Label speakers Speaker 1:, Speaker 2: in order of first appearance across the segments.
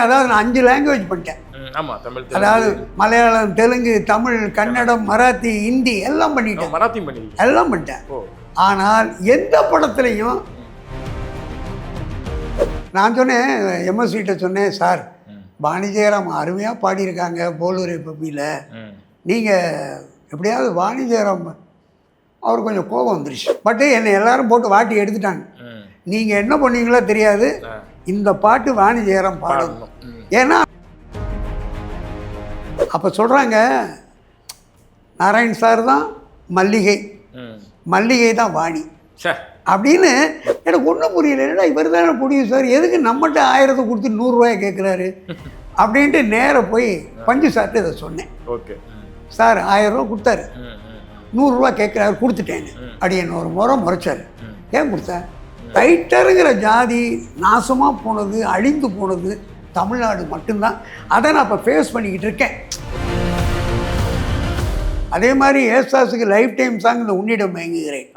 Speaker 1: அதாவது நான் 5 லாங்குவேஜ் பண்ணிட்டேன்.
Speaker 2: ஆமாம், தமிழ்,
Speaker 1: அதாவது மலையாளம், தெலுங்கு, தமிழ், கன்னடம், மராத்தி, ஹிந்தி எல்லாம் பண்ணிட்டேன்.
Speaker 2: மராத்தியும் பண்ணி
Speaker 1: எல்லாம் பண்ணிட்டேன். ஆனால் எந்த படத்துலையும் நான் சொன்னேன், எம்எஸ்விட்ட சொன்னேன், சார் வாணி ஜெயராம் அருமையாக பாடியிருக்காங்க போலூரே பப்பியில், நீங்கள் எப்படியாவது வாணி ஜெயராம் அவர் கொஞ்சம் கோபம் வந்துருச்சு. பட்டு என்னை எல்லாரும் போட்டு வாட்டி எடுத்துட்டாங்க. நீங்கள் என்ன பண்ணீங்களோ தெரியாது, இந்த பாட்டு வாணி ஜெயராம் பாடணும். ஏன்னா அப்போ சொல்கிறாங்க, நாராயண் சார் தான் மல்லிகை, மல்லிகை தான் வாணி அப்படின்னு. எனக்கு ஒன்றும் புரியல, என்னடா இவர் தானே ப்ரொடியூசர், எதுக்கு நம்மகிட்ட 1000 கொடுத்து 100 ரூபாயை கேட்குறாரு அப்படின்ட்டு நேராக போய் பஞ்சு சார்ட்டு இதை சொன்னேன்.
Speaker 2: ஓகே
Speaker 1: சார் 1000 ரூபா கொடுத்தாரு, 100 ரூபா கேட்குறாரு, கொடுத்துட்டேன்னு. அப்படி என்ன ஒரு முறை முறைச்சார். ஏன் கொடுத்தேன்? ரைட்டருங்கிற ஜாதி நாசமாக போனது, அழிந்து போனது தமிழ்நாடு மட்டும்தான். அதை நான் இப்போ ஃபேஸ் பண்ணிக்கிட்டு இருக்கேன். அதே மாதிரி ஏசாஸுக்கு லைஃப் டைம் சாங் இந்த உன்னிடம் மயங்குகிறேன்,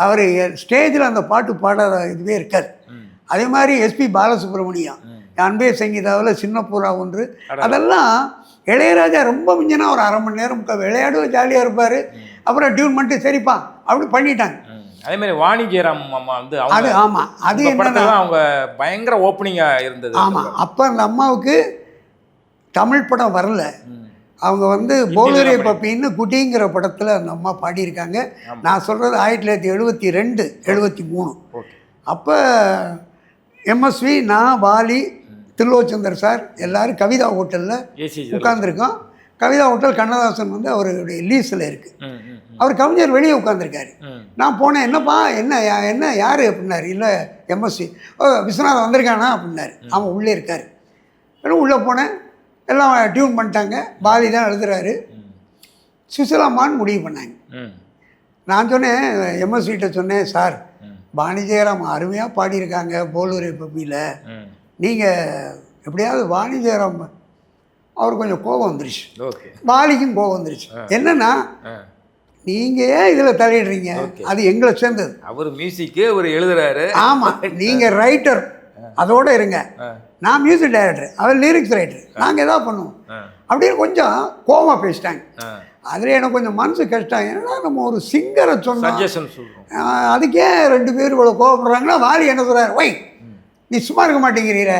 Speaker 1: அவர் ஸ்டேஜில் அந்த பாட்டு பாடாத இதுவே இருக்காது. அதே மாதிரி எஸ்பி பாலசுப்ரமணியம் அன்பே சங்கீதாவில் சின்ன புறா ஒன்று, அதெல்லாம் இளையராஜா ரொம்ப மிஞ்சினா ஒரு 1/2 மணி நேரம் விளையாடுவோம், ஜாலியாக இருப்பார். அப்புறம் டியூன் பண்ணிட்டு சரிப்பா அப்படி பண்ணிட்டாங்க.
Speaker 2: அதே மாதிரி வாணி ஜெயராம் அம்மா வந்து
Speaker 1: அது ஆமாம், அது என்ன
Speaker 2: அவங்க பயங்கர ஓப்பனிங்காக இருந்தது.
Speaker 1: ஆமாம், அப்போ அந்த அம்மாவுக்கு தமிழ் படம் வரல. அவங்க வந்து போலூரே பப்பின்னு குட்டிங்கிற படத்தில் அந்த அம்மா பாடியிருக்காங்க. நான் சொல்கிறது 1972 73. அப்போ எம்எஸ்வி, நான், வாலி, தில்லோச்சந்தர் சார் எல்லோரும் கவிதா ஹோட்டலில் உட்காந்துருக்கோம். கவிதா ஹோட்டல் கண்ணதாசன் வந்து அவருடைய லீஸில் இருக்குது. அவர் கவிஞர் வெளியே உட்காந்துருக்காரு. நான் போனேன், என்னப்பா என்ன யார் அப்படின்னாரு. இல்லை எம்எஸ்வி. விஸ்வநாதன் வந்திருக்கானா அப்படின்னாரு. அவன் உள்ளே இருக்கார். ஏன்னா உள்ளே போனேன், எல்லாம் டியூன் பண்ணிட்டாங்க. பாலி தான் எழுதுறாரு. சுசிலாமான்னு முடிவு பண்ணாங்க. நான் சொன்னேன், எம்எஸ்விட்ட சொன்னேன், சார் வாணி ஜெயராம் அருமையாக பாடியிருக்காங்க போலூரே பப்பியில், நீங்கள் எப்படியாவது வாணி ஜெயராம் அவர் கொஞ்சம் கோபம் வந்துருச்சு. வாலிக்கும் கோபம் வந்துருச்சு. என்னன்னா, நீங்கள் ஏன் இதில் தலையிடுறீங்க, அது எங்களை சேர்ந்தது.
Speaker 2: அவர் மியூசிக்கு அவர் எழுதுறாரு. ஆமாம்,
Speaker 1: நீங்கள் ரைட்டர், அதோடு இருங்க. நான் மியூசிக் டைரக்டர், அவர் லிரிக்ஸ் ரைட்டர், நாங்கள் எதாவது பண்ணுவோம் அப்படின்னு கொஞ்சம் கோபமாக பேசிட்டாங்க. அதில் எனக்கு கொஞ்சம் மனசு கஷ்டம். ஏன்னா நம்ம ஒரு சிங்கரை சொன்னோம், அதுக்கே 2 பேர் இவ்வளோ கோவப்படுறாங்கன்னா, வாலி என்ன சொல்கிறார், வை நீ சும்மா இருக்க மாட்டேங்கிறீர,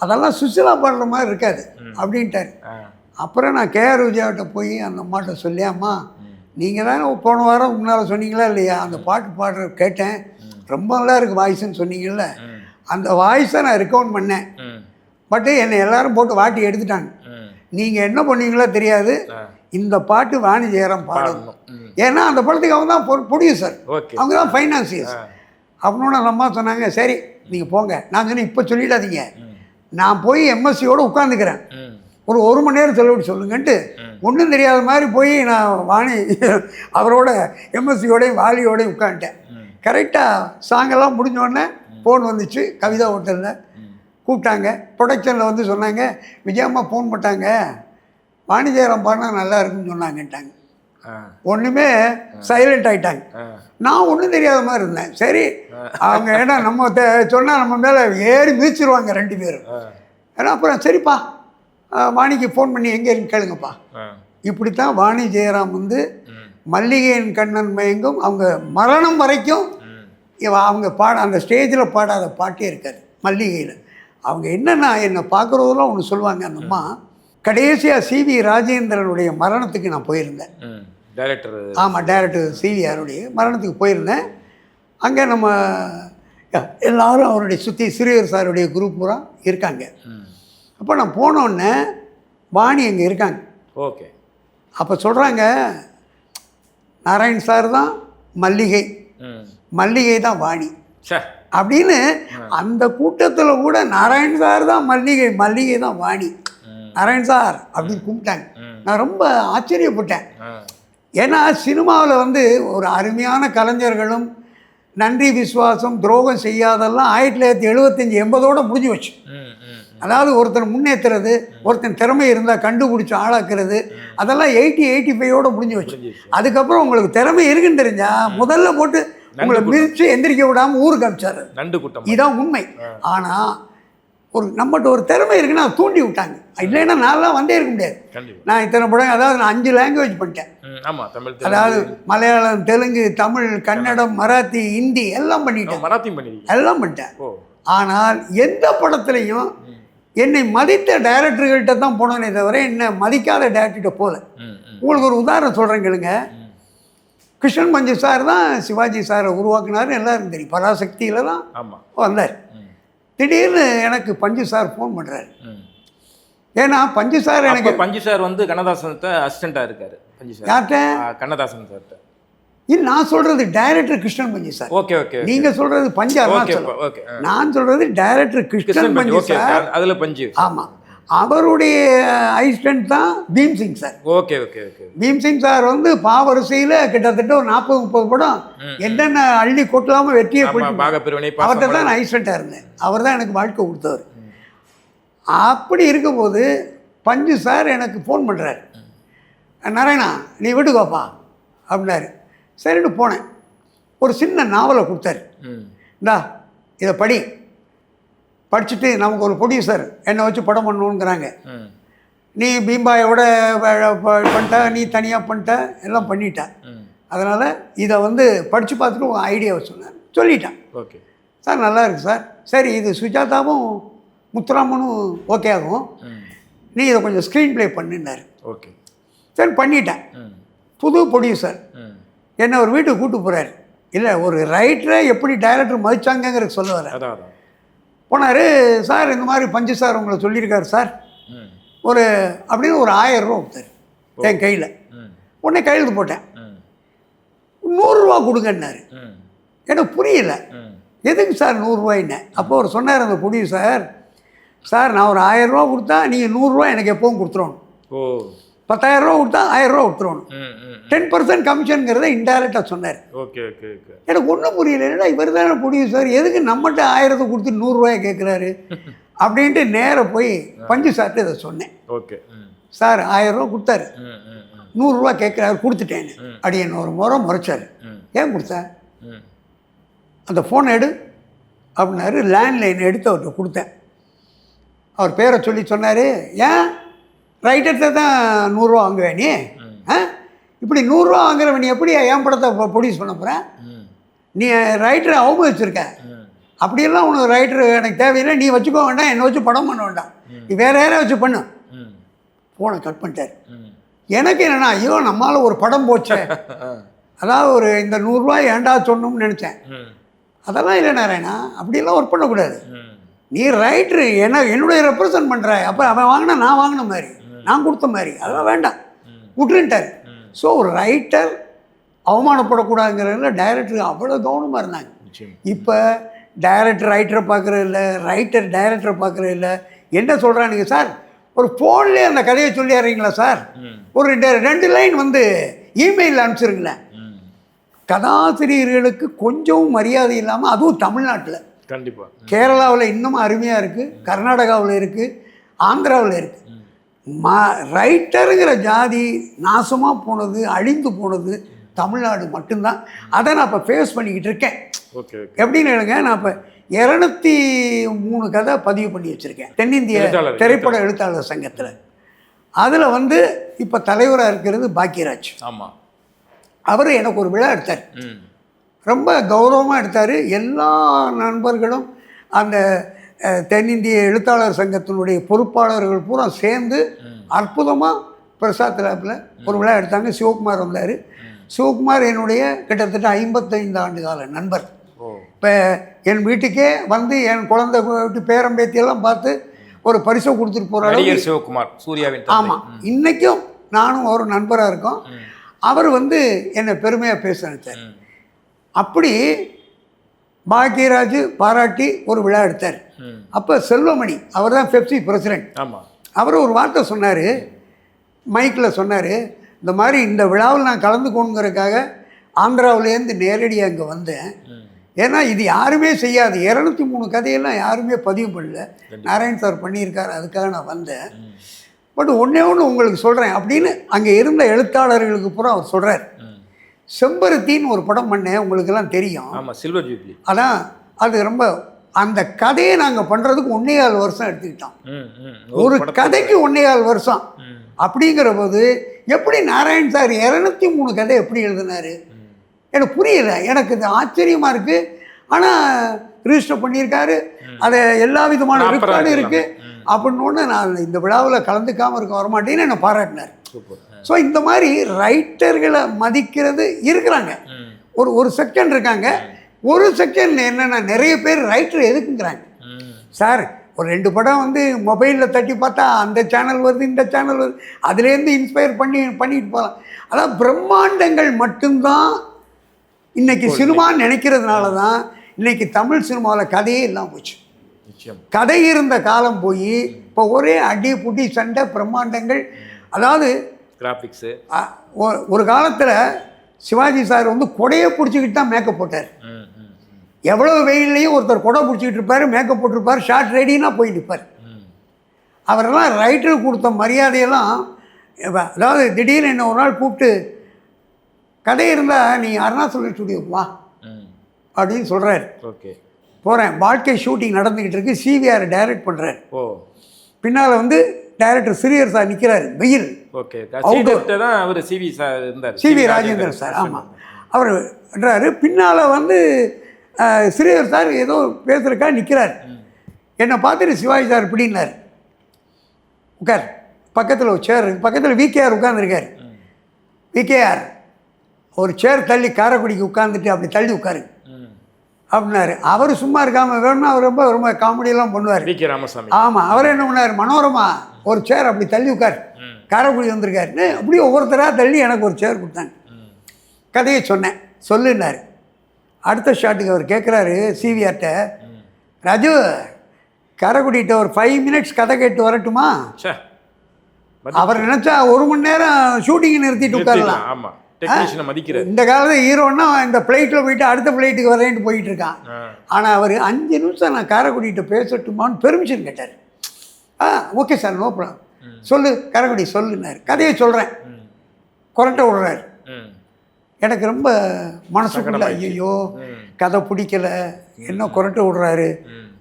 Speaker 1: அதெல்லாம் சுசிலா பாடுற மாதிரி இருக்காது அப்படின்ட்டார். அப்புறம் நான் கேஆர் விஜயாவிட்ட போய் அந்த அம்மாட்ட சொல்லி, அம்மா நீங்கள் தானே போன வாரம் முன்னால் சொன்னீங்களா இல்லையா, அந்த பாட்டு பாடுற கேட்டேன், ரொம்ப நல்லா இருக்குது வாய்ஸ்ன்னு சொன்னீங்கல்ல, அந்த வாய்ஸை நான் ரெக்கமெண்ட் பண்ணேன். பட்டு என்னை எல்லாரும் போட்டு வாட்டி எடுத்துட்டாங்க. நீங்கள் என்ன பண்ணீங்களோ தெரியாது, இந்த பாட்டு வாணி ஜெயராம் பாடணும். ஏன்னா அந்த படத்துக்கு அவங்க தான் ப்ரொடியூசர், அவங்க தான் ஃபைனான்சியர்ஸ். அப்படின்னு அந்த அம்மா சொன்னாங்க, சரி நீங்கள் போங்க. நான் சொன்னேன், இப்போ சொல்லிடாதீங்க, நான் போய் எம்எஸ்சியோடு உட்காந்துக்கிறேன், ஒரு 1 மணி நேரம் செலவிட்டு சொல்லுங்கன்ட்டு ஒன்றும் தெரியாத மாதிரி போய் நான் வாணி அவரோட எம்எஸ்சியோடையும் வாலியோடையும் உட்காந்துட்டேன். கரெக்டாக சாங்கெல்லாம் முடிஞ்சோடனே ஃபோன் வந்துச்சு. கவிதா ஹோட்டலில் கூப்பிட்டாங்க. ப்ரொடக்ஷனில் வந்து சொன்னாங்க, விஜயம்மா ஃபோன் போட்டாங்க, வாணி ஜெயராம் பாடினா நல்லா இருக்குன்னு சொன்னாங்கன்ட்டாங்க. ஒன்றுமே சைலண்ட் ஆகிட்டாங்க. நான் ஒன்றும் தெரியாத மாதிரி இருந்தேன். சரி அவங்க ஏன்னா நம்ம சொன்னால் நம்ம மேலே ஏறி மிதிச்சிருவாங்க 2 பேரும். ஏன்னா அப்புறம் சரிப்பா வாணிக்கு ஃபோன் பண்ணி எங்கே இருக்குன்னு கேளுங்கப்பா. இப்படித்தான் வாணி ஜெயராம் வந்து மல்லிகையின் கண்ணன் மயங்கும் அவங்க மரணம் வரைக்கும் அவங்க அந்த ஸ்டேஜில் பாடாத பாட்டே இருக்காது மல்லிகையில். அவங்க என்னென்னா என்னை பார்க்குறதெல்லாம் ஒன்று சொல்லுவாங்க. அந்த அம்மா கடைசியாக சிவி ராஜேந்திரனுடைய மரணத்துக்கு நான் போயிருந்தேன்.
Speaker 2: டைரக்டர்,
Speaker 1: ஆமாம், டைரக்டர் சிவிஆருடைய மரணத்துக்கு போயிருந்தேன். அங்கே நம்ம எல்லோரும் அவருடைய சுற்றி சிறியர் சாருடைய குரூப் பூரா இருக்காங்க. அப்போ நான் போனோடனே வாணி அங்கே இருக்காங்க.
Speaker 2: ஓகே.
Speaker 1: அப்போ சொல்கிறாங்க, நாராயண் சார் தான் மல்லிகை, மல்லிகை தான் வாணி அப்படின்னு. அந்த கூட்டத்தில் கூட நாராயண் சார் தான் மல்லிகை, மல்லிகை தான் வாணி, நாராயண் சார் அப்படின்னு கும்பிட்டாங்க. நான் ரொம்ப ஆச்சரியப்பட்டேன். ஏன்னா சினிமாவில் வந்து ஒரு அருமையான கலைஞர்களும் நன்றி விசுவாசம் துரோகம் செய்யாதெல்லாம் 1975 80 முடிஞ்சு வச்சு. அதாவது ஒருத்தர் முன்னேற்றுறது, ஒருத்தன் திறமை இருந்தால் கண்டுபிடிச்சி ஆளாக்குறது, அதெல்லாம் 80-85 முடிஞ்சு வச்சு. அதுக்கப்புறம் உங்களுக்கு திறமை இருக்குன்னு தெரிஞ்சால் முதல்ல போட்டு உங்களை மிதித்து எந்திரிக்க விடாமல் ஊருக்கு அனுப்பிச்சாரு.
Speaker 2: நண்டு கூட்டம்,
Speaker 1: இதுதான் உண்மை. ஆனால் ஒரு நம்மகிட்ட ஒரு திறமை இருக்குன்னா அதை தூண்டி விட்டாங்க. இல்லைன்னா நான்லாம் வந்தே இருக்க முடியாது. நான் இத்தனை படம், அதாவது நான் 5 லாங்குவேஜ் பண்ணிட்டேன்.
Speaker 2: ஆமாம், தமிழ்,
Speaker 1: அதாவது மலையாளம், தெலுங்கு, தமிழ், கன்னடம், மராத்தி, ஹிந்தி எல்லாம் பண்ணிட்டேன்.
Speaker 2: மராத்தியும் பண்ணிட்டேன்,
Speaker 1: எல்லாம் பண்ணிட்டேன். ஆனால் எந்த படத்துலையும் என்னை மதித்த டைரக்டர்கள்ட்ட தான் போனேனே தவிர என்னை மதிக்காத டைரக்டர்கிட்ட போகல. உங்களுக்கு ஒரு உதாரணம் சொல்கிறேன் கேளுங்க. கிருஷ்ணன் பஞ்சு சார் தான் சிவாஜி சாரை உருவாக்குனாருன்னு எல்லாருக்கும் தெரியும். பராசக்தியில் தான் வந்தார். திடீர்னு எனக்கு பஞ்சு சார் ஃபோன் பண்ணுறாரு. ஏன்னா பஞ்சு சார் எனக்கு
Speaker 2: பஞ்சு சார் வந்து கண்ணதாசன் அசிஸ்டண்ட்டாக இருக்காரு. பஞ்சு சார் யார்கிட்ட? கண்ணதாசன் சார்கிட்ட.
Speaker 1: இல்லை, நான் சொல்கிறது டைரக்டர் கிருஷ்ணன் பஞ்சு சார்.
Speaker 2: Okay okay.
Speaker 1: நீங்கள் சொல்கிறது பஞ்சு. நான் சொல்கிறது டைரக்டர் கிருஷ்ணன் பஞ்சு சார்.
Speaker 2: அதில் பஞ்சு.
Speaker 1: ஆமாம், அவருடைய அசிஸ்டன்ட் தான் Bhimsingh sir.
Speaker 2: Okay okay okay.
Speaker 1: Bhimsingh sir வந்து பாவரிசையில் கிட்டத்தட்ட ஒரு 40-30 படம் என்னென்ன அள்ளி கொட்டலாமல் வெற்றியை அவர்கிட்ட தான் நான் அசிஸ்டண்ட்டாக இருந்தேன். அவர் தான் எனக்கு வாழ்க்கை கொடுத்தவர். அப்படி இருக்கும்போது பஞ்சு சார் எனக்கு ஃபோன் பண்ணுறாரு. நாராயணா, நீ வீட்டுக்கு வாப்பா அப்படின்னாரு. சரின்னு போனேன். ஒரு சின்ன நாவலை கொடுத்தாரு. இந்தா இதை படிச்சுட்டு நமக்கு ஒரு ப்ரொடியூசர் என்னை வச்சு படம் பண்ணணுங்கிறாங்க. நீ பீம்பாயோட பண்ணிட்ட, நீ தனியாக பண்ணிட்ட, எல்லாம் பண்ணிட்ட. அதனால் இதை வந்து படித்து பார்த்துட்டு உங்கள் ஐடியாவை சொல்லிட்டேன்.
Speaker 2: ஓகே
Speaker 1: சார், நல்லா இருக்குது சார். சரி, இது சுஜாதாவும் முத்துராமனும் ஓகே ஆகும், நீ இதை கொஞ்சம் ஸ்க்ரீன் ப்ளே பண்ணுன்னாரு.
Speaker 2: ஓகே
Speaker 1: சரி, பண்ணிட்டேன். புது ப்ரொடியூசர் என்னை ஒரு வீட்டுக்கு கூப்பிட்டு போகிறாரு. இல்லை, ஒரு ரைட்டரை எப்படி டைரக்டர் மதிச்சாங்கங்கிற சொல்ல வர போனார். சார், இந்த மாதிரி பஞ்சு சார் உங்களை சொல்லியிருக்காரு சார், ஒரு அப்படின்னு ஒரு 1000 ரூபா கொடுத்தாரு என் கையில். உடனே கையெழுத்து போட்டேன். 100 ரூபா கொடுங்கன்னாரு. எனக்கு புரியல, எதுக்கு சார் 100 ரூபாய்ன்னு. அப்போ அவர் சொன்னார் அந்த ப்ரொடியூசர், சார் நான் ஒரு 1000 ரூபா கொடுத்தா நீங்கள் 100 ரூபா எனக்கு எப்பவும் கொடுத்துருவோம். 10,000 ரூபா கொடுத்தா 1000 ரூபா கொடுத்துருவோம். 10% கமிஷனுங்கிறத இன்டைரக்டாக சொன்னார்.
Speaker 2: Okay okay okay.
Speaker 1: எனக்கு ஒன்றும் புரியல. என்னடா இவர் தானே ப்ரொடியூசர், எதுக்கு நம்மகிட்ட 1000 கொடுத்து 100 ரூபாயை கேட்குறாரு அப்படின்ட்டு நேராக போய் பஞ்சு சார்ட்டு இதை சொன்னேன்.
Speaker 2: ஓகே
Speaker 1: சார் 1000 ரூபா கொடுத்தாரு, 100 ரூபா கேட்குறாரு, கொடுத்துட்டேன்னு. அப்படி என்ன ஒரு முறைச்சார். ஏன் கொடுத்தேன்? அந்த ஃபோனை எடு அப்படின்னாரு. லேண்ட்லைன் எடுத்து அவர்கிட்ட கொடுத்தேன். அவர் பேரை சொல்லி சொன்னார். ஏன் ரைட்டர்கிட்ட தான் 100 ரூபா வாங்குவேன் நீ? இப்படி 100 ரூபா வாங்குறவன் நீ எப்படி என் படத்தை ப்ரொடியூஸ் பண்ண போகிறேன்? நீ ரைட்டரை அவமதிச்சிருக்க. அப்படியெல்லாம் உனக்கு ரைட்டர் எனக்கு தேவையில்லை, நீ வச்சுக்கோ வேண்டாம், என்னை வச்சு படம் பண்ண வேண்டாம், நீ வேறு யாரையும் வச்சு பண்ணு. ஃபோனை கட் பண்ணிட்டார். எனக்கு என்னென்னா, ஐயோ நம்மளால் ஒரு படம் போச்சு, அதாவது ஒரு இந்த 100 ரூபாய் ஏண்டா சொன்னோம்னு நினச்சேன். அதெல்லாம் இல்லை நாராயணா, அப்படியெல்லாம் ஒர்க் பண்ணக்கூடாது. நீ ரைட்ரு என்னுடைய ரெப்ரசன்ட் பண்ணுற, அப்போ அவன் வாங்கினா நான் வாங்கின மாதிரி, நான் கொடுத்த மாதிரி, அதெல்லாம் வேண்டாம் விட்டுருன்ட்டார். ஸோ ஒரு ரைட்டர் அவமானப்படக்கூடாதுங்கிறதுல டைரக்டர் அவ்வளோ கவனமாக இருந்தாங்க. இப்போ டைரக்டர் ரைட்டரை பார்க்குறது இல்லை, ரைட்டர் டைரக்டரை பார்க்குறது இல்லை. என்ன சொல்கிறானுங்க சார், ஒரு ஃபோன்லேயே அந்த கதையை சொல்லிடுறீங்களா சார், ஒரு 2 லைன் வந்து இமெயிலில் அனுப்பிச்சிருங்களேன். கதாசிரியர்களுக்கு கொஞ்சம் மரியாதை இல்லாமல், அதுவும் தமிழ்நாட்டில்
Speaker 2: கண்டிப்பாக.
Speaker 1: கேரளாவில் இன்னமும் அருமையாக இருக்குது, கர்நாடகாவில் இருக்குது, ஆந்திராவில் இருக்குது. ரைட்டருங்கிற ஜாதி நாசமாக போனது, அழிந்து போனது தமிழ்நாடு மட்டும்தான். அதை நான் இப்போ ஃபேஸ் பண்ணிக்கிட்டு இருக்கேன்.
Speaker 2: ஓகே.
Speaker 1: எப்படின்னு இல்லைங்க, நான் இப்போ 203 கதை பதிவு பண்ணி வச்சுருக்கேன் தென்னிந்திய திரைப்பட எழுத்தாளர் சங்கத்தில். அதில் வந்து இப்போ தலைவராக இருக்கிறது பாக்கியராஜ்.
Speaker 2: ஆமாம்.
Speaker 1: அவர் எனக்கு ஒரு விழா எடுத்தார், ரொம்ப கௌரவமாக எடுத்தார். எல்லா நண்பர்களும் அந்த தென்னிந்திய எழுத்தாளர் சங்கத்தினுடைய பொறுப்பாளர்கள் பூரா சேர்ந்து அற்புதமாக பிரசாத் லேப்பில் ஒரு விழா எடுத்தாங்க. சிவகுமார் வந்தார். சிவகுமார் என்னுடைய கிட்டத்தட்ட 55 ஆண்டு கால நண்பர். இப்போ என் வீட்டுக்கே வந்து என் குழந்தை வீட்டு பேரம்பேத்தியெல்லாம் பார்த்து ஒரு பரிசை கொடுத்துட்டு போகிறாரு
Speaker 2: சிவகுமார், சூர்யாவின்.
Speaker 1: ஆமாம், இன்றைக்கும் நானும் ஒரு நண்பராக இருக்கோம். அவர் வந்து என்னை பெருமையாக பேச நினைத்தார். அப்படி பாக்கியராஜ் பாராட்டி ஒரு விழா எடுத்தார். அப்போ செல்வமணி, அவர் தான் பெப்சி பிரசிடென்ட்.
Speaker 2: ஆமாம்.
Speaker 1: அவர் ஒரு வார்த்தை சொன்னார், மைக்கில் சொன்னார், இந்த மாதிரி இந்த விழாவில் நான் கலந்துக்கணுங்கிறதுக்காக ஆந்திராவிலேருந்து நேரடியாக அங்கே வந்தேன். ஏன்னா இது யாருமே செய்யாது, 203 கதையெல்லாம் யாருமே பதிவு பண்ணல, நாராயண் சார் பண்ணியிருக்காரு, அதுக்காக நான் வந்தேன். பட் ஒன்றே ஒன்று உங்களுக்கு சொல்கிறேன் அப்படின்னு அங்கே இருந்த எழுத்தாளர்களுக்கு பூரா அவர் சொல்கிறார். செம்பருத்தின்னு ஒரு படம் பண்ணேன், உங்களுக்கெல்லாம் தெரியும்.
Speaker 2: ஆமாம், சில்வர் ஜூப்ளி.
Speaker 1: அதான் அது ரொம்ப அந்த கதையை நாங்கள் பண்ணுறதுக்கு 1.25 வருஷம் எடுத்துக்கிட்டோம். ஒரு கதைக்கு 1.25 வருஷம். அப்படிங்கிற போது எப்படி நாராயண் சார் 203 கதை எப்படி எழுதினாரு எனக்கு புரியல. எனக்கு இது ஆச்சரியமாக இருக்குது. ஆனால் ரிஜிஸ்டர் பண்ணியிருக்காரு, அதை எல்லா விதமான ரெக்கார்டு இருக்குது. அப்படின்னு நான் இந்த விழாவில் கலந்துக்காமல் இருக்க வரமாட்டேன்னு என்னை பாராட்டினார். ஸோ இந்த மாதிரி ரைட்டர்களை மதிக்கிறது இருக்கிறாங்க. ஒரு செக்ஷன் இருக்காங்க. ஒரு செக்ஷன் என்னென்னா நிறைய பேர் ரைட்டர் எதுக்குங்கிறாங்க. சார் ஒரு 2 படம் வந்து மொபைலில் தட்டி பார்த்தா அந்த சேனல் வருது, இந்த சேனல் வருது, அதுலேருந்து இன்ஸ்பயர் பண்ணிட்டு போகலாம். அதான் பிரம்மாண்டங்கள் மட்டும்தான் இன்றைக்கி சினிமான்னு நினைக்கிறதுனால தான் இன்றைக்கி தமிழ் சினிமாவில் கதையே இல்லாமல் போச்சு. கதை இருந்த காலம் போய் இப்போ ஒரே அடி புடி சண்டை பிரம்மாண்டங்கள். அதாவது
Speaker 2: கிராஃபிக்ஸு
Speaker 1: ஒரு காலத்தில் சிவாஜி சார் வந்து கொடையை பிடிச்சிக்கிட்டு தான் மேக்கப் போட்டார். எவ்வளோ வெயிலையும் ஒருத்தர் கொடை பிடிச்சிக்கிட்டு இருப்பார், மேக்கப் போட்டிருப்பார், ஷார்ட் ரெடினா போய் நிற்பார். அவரெல்லாம் ரைட்டருக்கு கொடுத்த மரியாதையெல்லாம், அதாவது திடீர்னு என்ன ஒரு நாள் கூப்பிட்டு கதை இருந்தால் நீ அருணாச்சலம் ஸ்டுடியோ வா அப்படின்னு சொல்கிறார்.
Speaker 2: ஓகே
Speaker 1: போகிறேன். வாழ்க்கை ஷூட்டிங் நடந்துக்கிட்டு இருக்கு. சிவிஆர் டைரக்ட் பண்ணுறாரு. பின்னால் வந்து டைரக்டர் சிறியர் சார் நிற்கிறாரு. வெயில்.
Speaker 2: ஓகே தான் அவர் சிவி சார் இருந்தார்,
Speaker 1: சிவி ராஜேந்திரன் சார். ஆமாம், அவர் என்றாரு. பின்னால் வந்து சிறியர் சார் ஏதோ பேசுகிறக்கா நிற்கிறார். என்னை பார்த்துட்டு சிவாஜி சார் இப்படின்னார், உட்கார். பக்கத்தில் ஒரு சேர், பக்கத்தில் விகேஆர் உட்காந்துருக்கார். விகேஆர் ஒரு சேர் தள்ளி காரைக்குடிக்கு உட்காந்துட்டு அப்படி தள்ளி உட்காரு அப்படின்னாரு. அவர் சும்மா இருக்காமல் வேணும்னா அவர் ரொம்ப ரொம்ப காமெடியெல்லாம் பண்ணுவார்.
Speaker 2: ராமசாமி.
Speaker 1: ஆமாம், அவர் என்ன பண்ணார், மனோரமா ஒரு சேர் அப்படி தள்ளி உட்கார், காரைக்குடி வந்திருக்காருன்னு அப்படியே ஒவ்வொருத்தராக தள்ளி எனக்கு ஒரு சேர் கொடுத்தாங்க. கதையை சொன்னேன், சொல்லுன்னாரு. அடுத்த ஷாட்டுக்கு அவர் கேட்குறாரு சிவிஆர்ட்ட, ராஜு காரைக்குடிகிட்ட ஒரு 5 மினிட்ஸ் கதை கேட்டு வரட்டுமா? அவர் நினச்சா 1 மணி நேரம் ஷூட்டிங்கை நிறுத்திட்டு உட்காரலாம்.
Speaker 2: ஆமாம்,
Speaker 1: இந்த காலத்தில் ஹீரோன்னா இந்த ஃப்ளைட்டில் போயிட்டு அடுத்த ஃப்ளைட்டுக்கு வரேன்ட்டு போயிட்டு இருக்கான். ஆனால் அவர் 5 நிமிஷம் நான் காரைக்குடிகிட்ட பேசட்டுமான்னு பெர்மிஷன் கேட்டார். ஓகே சார், நோ ப்ராப்ளம், சொல்லு காரைக்குடி சொல்லுன்னாரு. கதையை சொல்கிறேன், கொரட்டை விடுறாரு. எனக்கு ரொம்ப மனசுக்குள்ள ஐயோ கதை பிடிக்கல, என்ன கொரட்டை விடுறாரு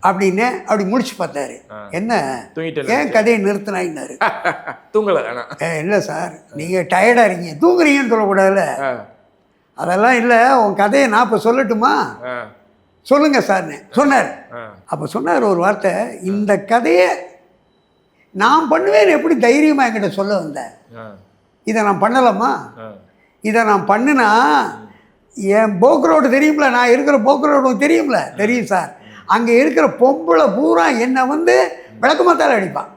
Speaker 1: அப்படின்னு அப்படி முடிச்சு பார்த்தாரு. என்ன ஏன் கதையை நிறுத்தினாயின்னாரு.
Speaker 2: தூங்கல?
Speaker 1: இல்லை சார், நீங்கள் டயர்டாக இருக்கீங்க, தூங்குறீங்கன்னு சொல்லக்கூடாதுல்ல. அதெல்லாம் இல்லை, உன் கதையை நான் இப்போ சொல்லட்டுமா? சொல்லுங்க சார்னு சொன்னார். அப்போ சொன்னார் ஒரு வார்த்தை, இந்த கதையை நான் பண்ணுவேன் எப்படி தைரியமாக என்கிட்ட சொல்ல வந்தேன், இதை நான் பண்ணலாமா? இதை நான் பண்ணுனா என் போக் ரோடு தெரியும்ல, நான் இருக்கிற போக் ரோடு தெரியும்ல? தெரியும் சார். அங்கே இருக்கிற பொம்பளை பூரா என்னை வந்து விளக்கமாத்தால அடிப்பான்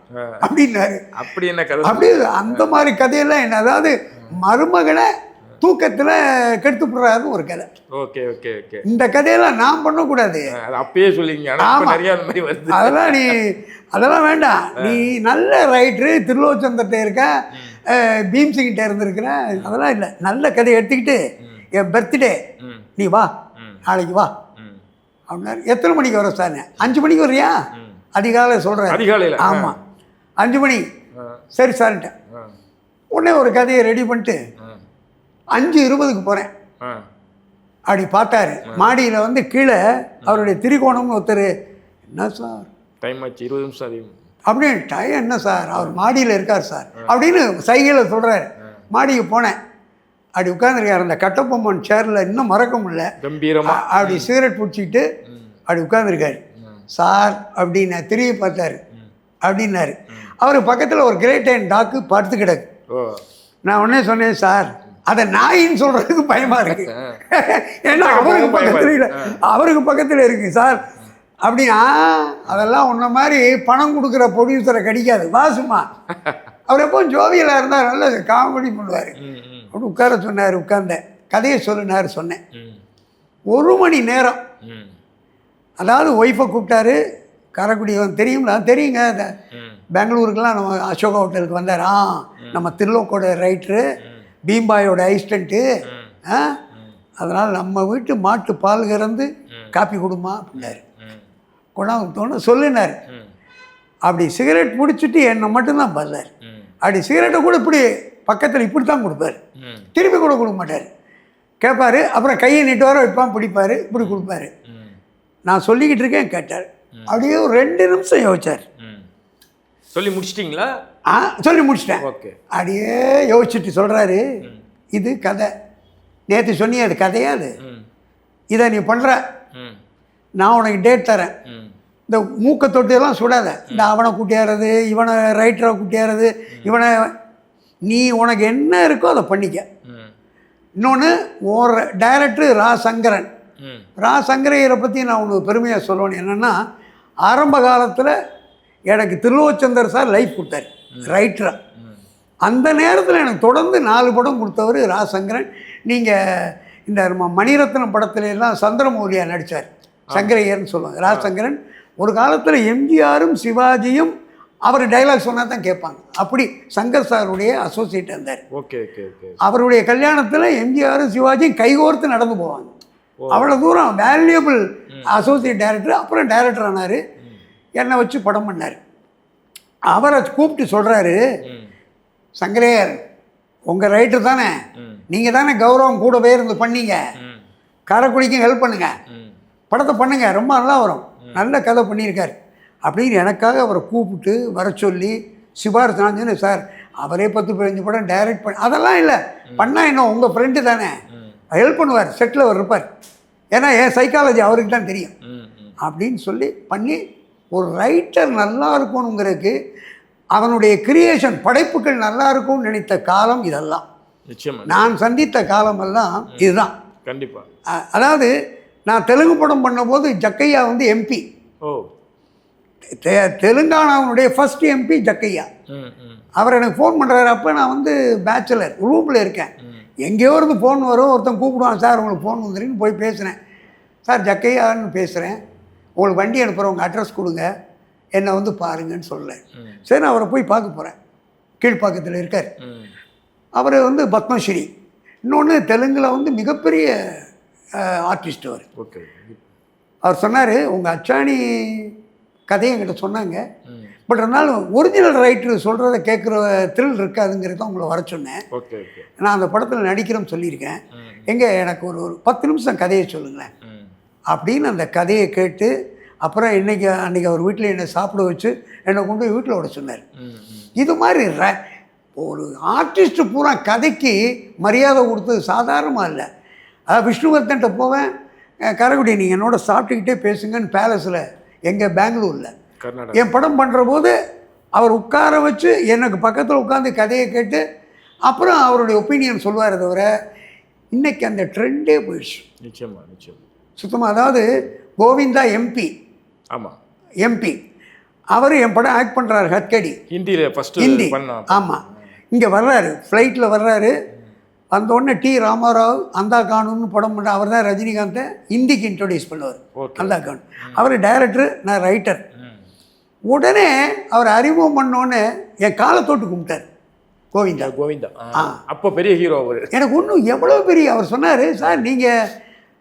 Speaker 1: அப்படின்னாரு. அப்படி அந்த மாதிரி கதையெல்லாம் என்ன, அதாவது மருமகளை தூக்கத்தில் கெடுத்துப்படுறாருன்னு ஒரு கதை.
Speaker 2: Okay okay okay.
Speaker 1: இந்த கதையெல்லாம் நான் பண்ணக்கூடாது,
Speaker 2: அப்பயே சொல்லிங்க.
Speaker 1: அதெல்லாம் வேண்டாம். நீ நல்ல ரைட்ரு, திருலோச்சந்திரட்ட இருக்க, பீம்சிங்கிட்ட இருந்திருக்கிற, அதெல்லாம் இல்லை. நல்ல கதையை எடுத்துக்கிட்டு என் பர்த்டே நீ வா, நாளைக்கு வா அப்படின்னாரு. எத்தனை மணிக்கு வர சார்? 5 மணிக்கு வர்றியா? அதிகாலை சொல்கிறேன்.
Speaker 2: அதிகாலையில்?
Speaker 1: ஆமாம், 5 மணி. சரி சார்ன்ட்டேன். உடனே ஒரு கதையை ரெடி பண்ணிட்டு 5:20க்கு போகிறேன். அப்படி பார்த்தாரு. மாடியில் வந்து கீழே அவருடைய திரிகோணம்னு ஒருத்தர், என்ன சார்
Speaker 2: டைம் ஆச்சு, 20 நிமிஷம் அதிகம்
Speaker 1: அப்படின்னு. டைம் என்ன சார், அவர் மாடியில் இருக்கார் சார் அப்படின்னு சைகையில் சொல்கிறாரு. மாடிக்கு போனேன். அப்படி உட்காந்துருக்காரு அந்த கட்டபொம்மன் சேரில், இன்னும் மறக்க முடியல.
Speaker 2: கம்பீரமாக
Speaker 1: அப்படி சிகரெட் பிடிச்சிக்கிட்டு அப்படி உட்காந்துருக்காரு. சார் அப்படின்னு திரும்பி பார்த்தாரு. அப்படின்னாரு. அவர் பக்கத்தில் ஒரு கிரேட் அண்ட் டாக்கு படுத்து கிடக்கு. நான் உடனே சொன்னேன், சார் அதை நாயின்னு சொல்கிறதுக்கு பயமாக இருக்கு, ஏன்னா அவருக்கு பக்கத்தில் இல்லை, அவருக்கு பக்கத்தில் இருக்குது சார் அப்படின்னா. அதெல்லாம் உன்ன மாதிரி பணம் கொடுக்குற ப்ரொடியூசரை கடிக்காது, வாசுமா. அவர் எப்போவும் ஜோவியலாக இருந்தால் நல்ல காமெடி பண்ணுவார். அப்படி உட்கார சொன்னார். உட்கார்ந்தேன். கதையை சொல்லுனார். சொன்னேன். 1 மணி நேரம். அதாவது ஒய்ஃபை கூப்பிட்டாரு. காரைக்குடி தெரியுங்களா? தெரியுங்க, பெங்களூருக்கெல்லாம் நம்ம அசோகா ஹோட்டலுக்கு வந்தார். நம்ம திருலோக்கோட ரைட்ரு, பீம்பாயோட அசிஸ்டண்ட்டு. அதனால் நம்ம வீட்டு மாட்டு பால் கறந்து காப்பி கொடுமா அப்படின்னாரு. கொண்டாந்து சொல்லினார். அப்படி சிகரெட் பிடிச்சிட்டு என்னை மட்டும்தான் பார்த்தார். அப்படி சிகரெட்டை கூட இப்படி பக்கத்தில் இப்படி தான் கொடுப்பார், திருப்பி கூட கொடுக்க மாட்டார். கேட்பார். அப்புறம் கையை நீட்டு வர வைப்பான், பிடிப்பார், இப்படி கொடுப்பாரு. நான் சொல்லிக்கிட்டு இருக்கேன் கேட்டார். அப்படியே ஒரு 2 நிமிஷம் யோசிச்சார்.
Speaker 2: சொல்லி முடிச்சிட்டிங்களா?
Speaker 1: சொல்லி முடிச்சிட்டேன்.
Speaker 2: ஓகே.
Speaker 1: அப்படியே யோசிச்சுட்டு சொல்கிறாரு, இது கதை, நேற்று சொன்னியே அது கதையா, அது இதை நீ பண்ணுற, நான் உனக்கு டேட் தரேன், இந்த மூக்கை தொட்டியெல்லாம் சுடாத, இந்த அவனை கூட்டியாடுறது, இவனை ரைட்டரை கூட்டியாடுறது, இவனை நீ உனக்கு என்ன இருக்கோ அதை பண்ணிக்க. இன்னொன்று ஒரு டைரக்டர் ரா சங்கரன். ரா சங்கரையரை பற்றி நான் உனக்கு பெருமையாக சொல்லணும். என்னென்னா ஆரம்ப காலத்தில் எனக்கு திருலோச்சந்தர் சார் லைஃப் கொடுத்தாரு ரைட்டராக. அந்த நேரத்தில் எனக்கு தொடர்ந்து 4 படம் கொடுத்தவர் ரா சங்கரன். நீங்கள் இந்த நம்ம மணிரத்னம் படத்துல எல்லாம் சந்திரமௌலியா நடித்தார், சங்கரையர்னு சொல்லுவாங்க. ரா சங்கரன் ஒரு காலத்தில் எம்ஜிஆரும் சிவாஜியும் அவர் டைலாக் சொன்னால் தான் கேட்பாங்க. அப்படி சங்கர் சாருடைய அசோசியேட் இருந்தார்.
Speaker 2: Okay okay okay.
Speaker 1: அவருடைய கல்யாணத்தில் எம்ஜிஆரும் சிவாஜியும் கைகோர்த்து நடந்து போவாங்க. அவ்வளோ தூரம் வேல்யூபிள் அசோசியேட் டைரக்டர். அப்புறம் டைரக்டர் ஆனார், என்னை வச்சு படம் பண்ணார். அவரை கூப்பிட்டு சொல்கிறாரு, சங்கரேயர் உங்கள் ரைட்டர் தானே, நீங்கள் தானே கௌரவம் கூடவே இருந்து பண்ணீங்க, காரைக்குடிக்கும் ஹெல்ப் பண்ணுங்க, படத்தை பண்ணுங்க, ரொம்ப நல்லா வரும், நல்ல கதை பண்ணியிருக்கார் அப்படின்னு எனக்காக அவரை கூப்பிட்டு வர சொல்லி சிபாரிசு. நான் சொன்னேன், சார் அவரே 10-15 படம் டைரக்ட் பண்ண, அதெல்லாம் இல்லை, பண்ணால் இன்னும் உங்கள் ஃப்ரெண்டு தானே, ஹெல்ப் பண்ணுவார், செட்டில் அவர் இருப்பார், ஏன்னா என் சைக்காலஜி அவருக்கு தான் தெரியும் அப்படின்னு சொல்லி பண்ணி ஒரு ரைட்டர் நல்லா இருக்கணுங்கிறதுக்கு அவனுடைய கிரியேஷன் படைப்புகள் நல்லா இருக்கும்னு நினைத்த காலம் இதெல்லாம்.
Speaker 2: நிச்சயமா
Speaker 1: நான் சந்தித்த காலமெல்லாம் இதுதான்.
Speaker 2: கண்டிப்பாக.
Speaker 1: அதாவது நான் தெலுங்கு படம் பண்ணும்போது ஜக்கையா வந்து எம்பி.
Speaker 2: ஓ.
Speaker 1: தெலுங்கானாவுடைய ஃபர்ஸ்ட் எம்பி ஜக்கையா. அவர் எனக்கு ஃபோன் பண்ணுறாரு. அப்போ நான் வந்து பேச்சுலர் ரூமில் இருக்கேன். எங்கேயோ இருந்து ஃபோன் வரும், ஒருத்தன் கூப்பிடுவான், சார் உங்களுக்கு ஃபோன் வந்துருன்னு போய் பேசுகிறேன். சார் ஜக்கையான்னு பேசுகிறேன், உங்களுக்கு வண்டி அனுப்புகிறேன், உங்கள் அட்ரஸ் கொடுங்க, என்னை வந்து பாருங்கன்னு சொல்லலை. சரி நான் அவரை போய் பார்க்க போகிறேன். கீழ்ப்பாக்கத்தில் இருக்கார். அவர் வந்து பத்மஸ்ரீ. இன்னொன்று தெலுங்கில் வந்து மிகப்பெரிய ஆர்டிஸ்ட் அவர்.
Speaker 2: ஓகே.
Speaker 1: அவர் சொன்னார், உங்கள் அச்சாணி கதையை என்கிட்ட சொன்னாங்க, பட் இருந்தாலும் ஒரிஜினல் ரைட்டர் சொல்கிறத கேட்குற த்ரில் இருக்காதுங்கிறது தான் உங்களை வர சொன்னேன்.
Speaker 2: Okay okay.
Speaker 1: நான் அந்த படத்தில் நடிக்கிறேன்னு சொல்லியிருக்கேன், எங்கே எனக்கு ஒரு 10 நிமிஷம் கதையை சொல்லுங்களேன் அப்படின்னு அந்த கதையை கேட்டு அப்புறம் அன்றைக்கி அவர் வீட்டில் என்னை சாப்பிட வச்சு என்னை கொண்டு போய் வீட்டில் விட சொன்னார். இது மாதிரி ஒரு ஆர்டிஸ்ட்டு பூரா கதைக்கு மரியாதை கொடுத்தது சாதாரணமாக இல்லை. அதாவது விஷ்ணுவர்தன்ட்ட போவேன், காரைக்குடி நீங்கள் என்னோட சாப்பிட்டுக்கிட்டே பேசுங்கன்னு பேலஸில் எங்கள் பெங்களூரில் என் படம் பண்ணுற போது அவர் உட்கார வச்சு எனக்கு பக்கத்தில் உட்காந்து கதையை கேட்டு அப்புறம் அவருடைய ஒப்பீனியன் சொல்லுவார். தவிர இன்றைக்கி அந்த ட்ரெண்டே போயிடுச்சு.
Speaker 2: நிச்சயமாக நிச்சயம்
Speaker 1: சுத்தமாக. அதாவது கோவிந்தா எம்பி.
Speaker 2: ஆமாம்,
Speaker 1: எம்பி. அவர் என் படம் ஆக்ட் பண்ணுறாரு ஹத்கடி,
Speaker 2: ஹிந்தியில் ஃபஸ்ட்டு
Speaker 1: ஹிந்தி.
Speaker 2: பண்ண.
Speaker 1: ஆமாம், இங்கே வர்றாரு, ஃப்ளைட்டில் வர்றாரு. வந்தோடனே டி ராமாராவ் அந்தா கானுன்னு படம் பண்ண அவர் தான் ரஜினிகாந்தை ஹிந்திக்கு இன்ட்ரோடியூஸ் பண்ணுவார். அந்தா கான் அவர் டைரக்டர், நான் ரைட்டர். உடனே அவர் அறிமுகம் பண்ணோன்னே என் காலை தொட்டு கும்பிட்டார் கோவிந்தா.
Speaker 2: கோவிந்தா அப்போ பெரிய ஹீரோ அவர். எனக்கு
Speaker 1: ஒன்றும் எவ்வளோ பெரிய. அவர் சொன்னார், சார் நீங்கள்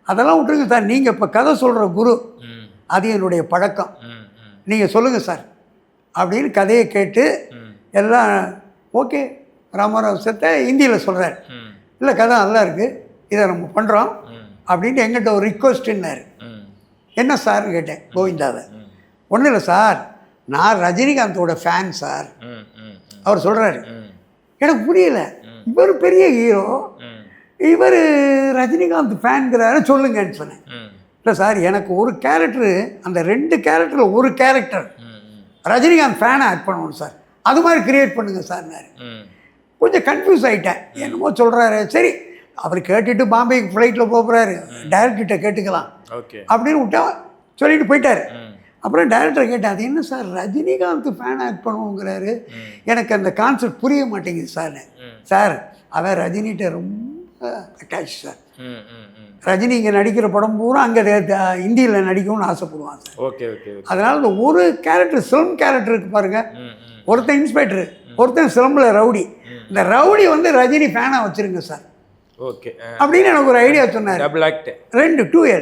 Speaker 1: அதெல்லாம் விட்டுருங்க சார், நீங்கள் இப்போ கதை சொல்கிற குரு, அது என்னுடைய பழக்கம், நீங்கள் சொல்லுங்கள் சார் அப்படின்னு கதையை கேட்டு எல்லாம் ஓகே. ராமராவ் சத்தை ஹிந்தியில் சொல்கிறார், இல்லை கதை நல்லா இருக்குது, இதை நம்ம பண்ணுறோம் அப்படின்ட்டு எங்கிட்ட ஒரு ரிக்வஸ்ட்டுன்னாரு. என்ன சார்னு கேட்டேன் கோவிந்தாவை. ஒன்றும் இல்லை சார், நான் ரஜினிகாந்தோட ஃபேன் சார். அவர் சொல்கிறாரு, எனக்கு புரியல, இவர் பெரிய ஹீரோ, இவர் ரஜினிகாந்த் ஃபேன்கிறாரு, சொல்லுங்கன்னு சொன்னேன். இல்லை சார், எனக்கு ஒரு கேரக்டரு, அந்த 2 கேரக்டரில் ஒரு கேரக்டர் ரஜினிகாந்த் ஃபேனை ஆக்ட் பண்ணணும் சார், அது மாதிரி கிரியேட் பண்ணுங்க சார்னாரு. கொஞ்சம் கன்ஃபியூஸ் ஆகிட்டேன், என்னமோ சொல்கிறாரு. சரி அவர் கேட்டுட்டு பாம்பேக்கு ஃப்ளைட்டில் போகிறாரு, டைரக்டர்கிட்ட கேட்டுக்கலாம் அப்படின்னு விட்டா சொல்லிட்டு போயிட்டார். அப்புறம் டைரக்டரை கேட்டேன், அது என்ன சார் ரஜினிகாந்த் ஃபேன் ஆக்ட் பண்ணுவோங்கிறாரு, எனக்கு அந்த கான்செப்ட் புரிய மாட்டேங்குது சார். சார் அவன் ரஜினிகிட்ட ரொம்ப அட்டாச் சார். ரஜினி இங்கே நடிக்கிற படம் பூரா அங்கே ஹிந்தியில் நடிக்கணும்னு ஆசைப்படுவான் சார்.
Speaker 2: Okay okay.
Speaker 1: அதனால் இந்த ஒரு கேரக்டர் சிலம் கேரக்டருக்கு பாருங்கள், ஒருத்தன் இன்ஸ்பெக்டர், ஒருத்தன் சிலம்பில் ரவுடி. இந்த ரவுடி வந்து ரஜினி ஃபேனாக வச்சுருங்க சார்
Speaker 2: ஓகே
Speaker 1: அப்படின்னு எனக்கு ஒரு ஐடியா சொன்னார். 2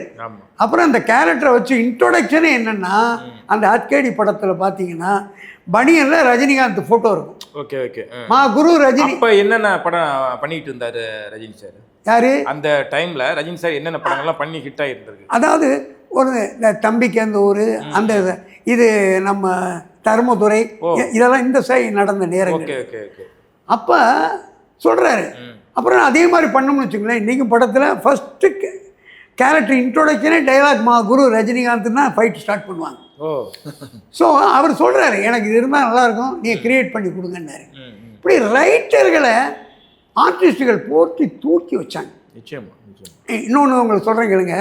Speaker 1: அப்புறம் அந்த கேரக்டரை வச்சு இன்ட்ரோடக்ஷனே என்னென்னா, அந்த ஹத்கேடி படத்தில் பார்த்தீங்கன்னா பனியனில் ரஜினிகாந்த் ஃபோட்டோ இருக்கும்.
Speaker 2: Okay okay.
Speaker 1: மா குரு ரஜினி.
Speaker 2: இப்போ என்னென்ன படம் பண்ணிட்டு இருந்தார் ரஜினி சார்?
Speaker 1: யாரு
Speaker 2: அந்த டைமில் ரஜினி சார் என்னென்ன படங்கள்லாம் பண்ணி ஹிட் ஆகிருந்திருக்கு?
Speaker 1: அதாவது ஒரு இந்த தம்பிக்கு அந்த ஊர் அந்த இது நம்ம தருமபுரை இதெல்லாம் இந்த நடந்த நேரங்கள்.
Speaker 2: Okay okay okay.
Speaker 1: அப்போ சொல்கிறாரு. அப்புறம் அதே மாதிரி பண்ணோம்னு வச்சுங்களேன், இன்றைக்கும் படத்தில் ஃபஸ்ட்டு கேரக்டர் இன்ட்ரோடக்ஷனே டைலாக் குரு ரஜினிகாந்த்னா ஃபைட் ஸ்டார்ட் பண்ணுவாங்க.
Speaker 2: ஓ.
Speaker 1: ஸோ அவர் சொல்கிறாரு, எனக்கு இது இருந்தால் நல்லாயிருக்கும், நீங்கள் க்ரியேட் பண்ணி கொடுங்கன்னாரு. இப்படி ரைட்டர்களை ஆர்டிஸ்ட்டுகள் போட்டு தூக்கி வச்சாங்க.
Speaker 2: நிச்சயமா நிச்சயமா.
Speaker 1: இன்னொன்று உங்களுக்கு சொல்கிறேன் கேளுங்க.